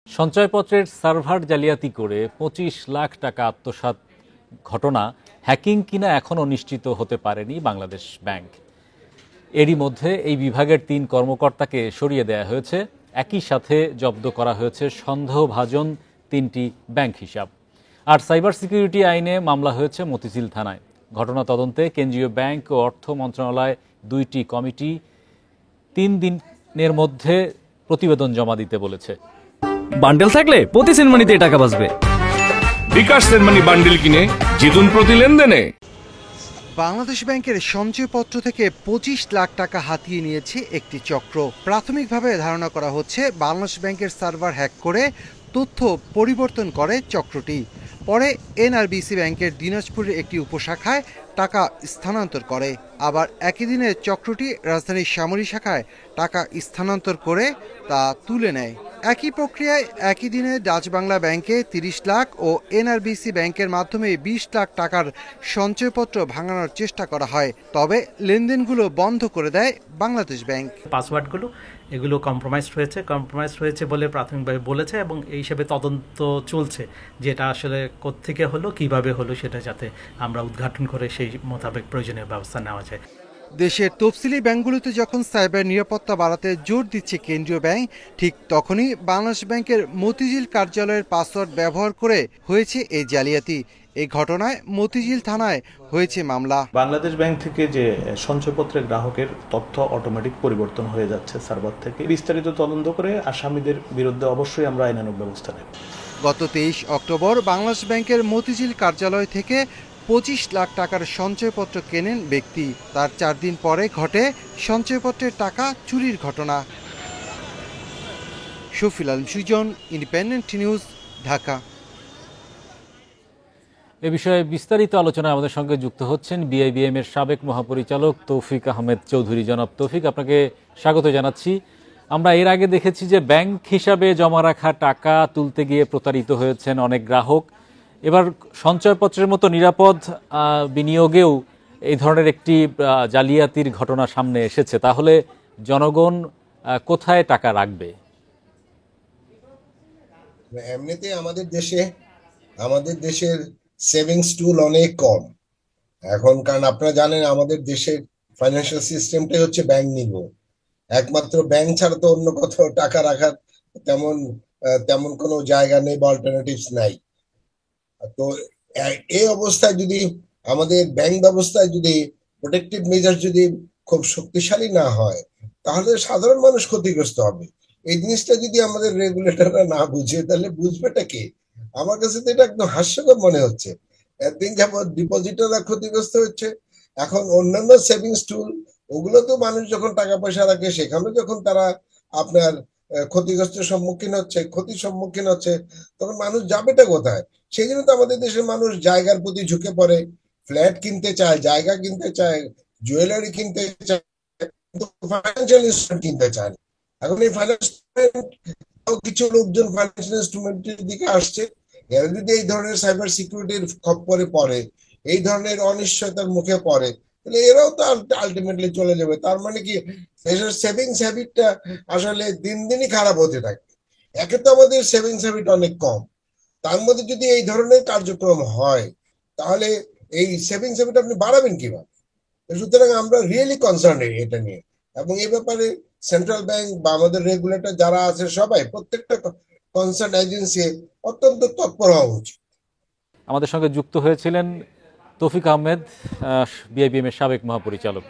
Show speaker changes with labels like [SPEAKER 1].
[SPEAKER 1] সঞ্চয়পত্রের server জালিয়াতি করে ২৫ লাখ টাকা আত্মসাৎ ঘটনা হ্যাকিং কিনা এখনও নিশ্চিত হতে পারেনি বাংলাদেশ ব্যাংক। এরই মধ্যে এই বিভাগের ৩ কর্মকর্তাকে সরিয়ে দেওয়া হয়েছে। একই সাথে জব্দ করা হয়েছে সন্দেহভাজন ৩টি ব্যাংক হিসাব। আর সাইবার সিকিউরিটি আইনে মামলা হয়েছে মতিঝিল থানায়। ঘটনা তদন্তে কেন্দ্রীয় ব্যাংক ও অর্থ মন্ত্রণালয় ২টি কমিটি ৩ দিনের মধ্যে প্রতিবেদন জমা দিতে বলেছে।
[SPEAKER 2] বান্ডেল থাকলে প্রতি সেনমানিতে টাকা বাঁচবে।
[SPEAKER 3] বিকাশ সেনমানি বান্ডেল কিনে জিতুন প্রতি লেনদেনে।
[SPEAKER 4] বাংলাদেশ ব্যাংকের সঞ্চয়পত্র থেকে ২৫ লাখ টাকা হাতিয়ে নিয়েছে একটি চক্র। প্রাথমিকভাবে ধারণা করা হচ্ছে বাংলাদেশ ব্যাংকের সার্ভার হ্যাক করে তথ্য পরিবর্তন করে চক্রটি। পরে এনআরবিসি ব্যাংকের দিনাজপুরের একটি উপশাখায় টাকা স্থানান্তর করে। আবার একই দিনে চক্রটি রাজধানীর শ্যামলী শাখায় টাকা স্থানান্তর করে তা তুলে নেয়। একই প্রক্রিয়ায় একই দিনে ডাচ বাংলা ব্যাংকে ৩০ লাখ ও এনআরবিসি ব্যাংকের মাধ্যমে ২০ লাখ টাকার সঞ্চয়পত্র ভাঙানোর চেষ্টা করা হয়। তবে লেনদেনগুলো বন্ধ করে দেয় বাংলাদেশ ব্যাংক।
[SPEAKER 5] পাসওয়ার্ডগুলো এগুলো কম্প্রোমাইজড হয়েছে বলে প্রাথমিকভাবে বলেছে এবং এই হিসেবে তদন্ত চলছে, যেটা আসলে কোত্থেকে হলো, কিভাবে হলো, সেটা যাতে আমরা উদ্ঘাটন করে সেই মোতাবেক প্রয়োজনীয় ব্যবস্থা নেওয়া যায়।
[SPEAKER 4] দেশের তফসিলি ব্যাংকগুলোতে যখন সাইবার নিরাপত্তা বাড়াতে জোর দিচ্ছে কেন্দ্রীয় ব্যাংক, ঠিক তখনই বাংলাদেশ ব্যাংকের মতিঝিল কার্যালয়ের পাসওয়ার্ড ব্যবহার করে হয়েছে এই জালিয়াতি। এই ঘটনায় মতিঝিল থানায় হয়েছে মামলা।
[SPEAKER 6] বাংলাদেশ ব্যাংক থেকে যে সঞ্চয়পত্রের গ্রাহকের তথ্য অটোমেটিক পরিবর্তন হয়ে যাচ্ছে সার্ভার থেকে, বিস্তারিত তদন্ত করে আসামিদের বিরুদ্ধে অবশ্যই আমরা আইনানুগ ব্যবস্থা নেব।
[SPEAKER 4] গত ২৩ অক্টোবর বাংলাদেশ ব্যাংকের মতিঝিল কার্যালয় থেকে ২৫ লাখ টাকার সঞ্চয়পত্র কেনেন ব্যক্তি। তার ৪ দিন পরে ঘটে সঞ্চয়পত্রের টাকা চুরির ঘটনা। Shafil Alam Sujan, independent news, Dhaka.
[SPEAKER 1] এ বিষয়ে বিস্তারিত আলোচনায় আমাদের সঙ্গে যুক্ত হচ্ছেন বিআইবিএম এর সাবেক মহাপরিচালক তৌফিক আহমেদ চৌধুরী। জনাব তৌফিক, আপনাকে স্বাগত জানাচ্ছি। আমরা এর আগে দেখেছি যে ব্যাংক হিসাবে জমা রাখা টাকা তুলতে গিয়ে প্রতারিত হয়েছেন অনেক গ্রাহক। এবার সঞ্চয়পত্রের মতো নিরাপদ বিনিয়োগেও এই ধরনের একটি জালিয়াতির ঘটনা সামনে এসেছে। তাহলে জনগণ কোথায় টাকা রাখবে?
[SPEAKER 7] এমনিতে আমাদের দেশের সেভিংস টুল অনেক কম এখন, কারণ আপনারা জানেন আমাদের দেশের ফাইন্যান্সিয়াল সিস্টেমটাই হচ্ছে ব্যাংক নির্ভর। একমাত্র ব্যাংক ছাড়া তো অন্য কোথাও টাকা রাখার তেমন কোনো জায়গা নেই বা অল্টারনেটিভস নাই। তো এই অবস্থায় যদি আমাদের ব্যাংক ব্যবস্থায় যদি প্রোটেক্টিভ মেজার যদি খুব শক্তিশালী না হয়, তাহলে সাধারণ মানুষ ক্ষতিগ্রস্ত হবে। এই জিনিসটা যদি আমাদের রেগুলেটররা না বুঝে, তাহলে বুঝবেটা কে? আমার কাছে তো এটা একদম হাস্যকর মনে হচ্ছে। একদিন যাবৎ ডিপোজিটররা ক্ষতিগ্রস্ত হচ্ছে, এখন অন্যান্য সেভিংস টুল ওগুলো তো মানুষ যখন টাকা পয়সা রাখে সেখানে যখন তারা আপনার ক্ষতির সম্মুখীন হচ্ছে, তখন মানুষ যাবেটা কোথায়? সেই জন্য তো আমাদের দেশের মানুষ জায়গার প্রতি ঝুঁকে পড়ে, ফ্ল্যাট কিনতে চায়, জায়গা কিনতে চায়, জুয়েলারি কিনতে চায়, কিন্তু ফাইন্যান্সিয়াল ইনস্ট্রুমেন্ট কিনতে চায় না। এখন এই কিছু লোকজন ফাইন্যান্সিয়াল ইনস্ট্রুমেন্টের দিকে আসছে। এরা যদি এই ধরনের সাইবার সিকিউরিটির খপ্পরে পড়ে, এই ধরনের অনিশ্চয়তার মুখে পড়ে, তাহলে এরাও তো আলটিমেটলি চলে যাবে। তার মানে কি দেশের সেভিংস হ্যাবিটটা আসলে দিন দিনই খারাপ হতে থাকে। একে তো আমাদের সেভিংস হ্যাবিট অনেক কম, তার মধ্যে যদি এই ধরনের কার্যক্রম হয়, তাহলে এই সেভিংস হ্যাবিট আপনি বাড়াবেন কিভাবে? সুতরাং আমরা রিয়েলি কনসার্ন এটা নিয়ে, এবং এই ব্যাপারে সেন্ট্রাল ব্যাংক বা আমাদের রেগুলেটর যারা আছে সবাই, প্রত্যেকটা কনসার্ন এজেন্সি অত্যন্ত তৎপর হওয়া উচিত।
[SPEAKER 1] আমাদের সঙ্গে যুক্ত হয়েছিলেন তৌফিক আহমেদ, বিআইবিএম এর সাবেক মহাপরিচালক।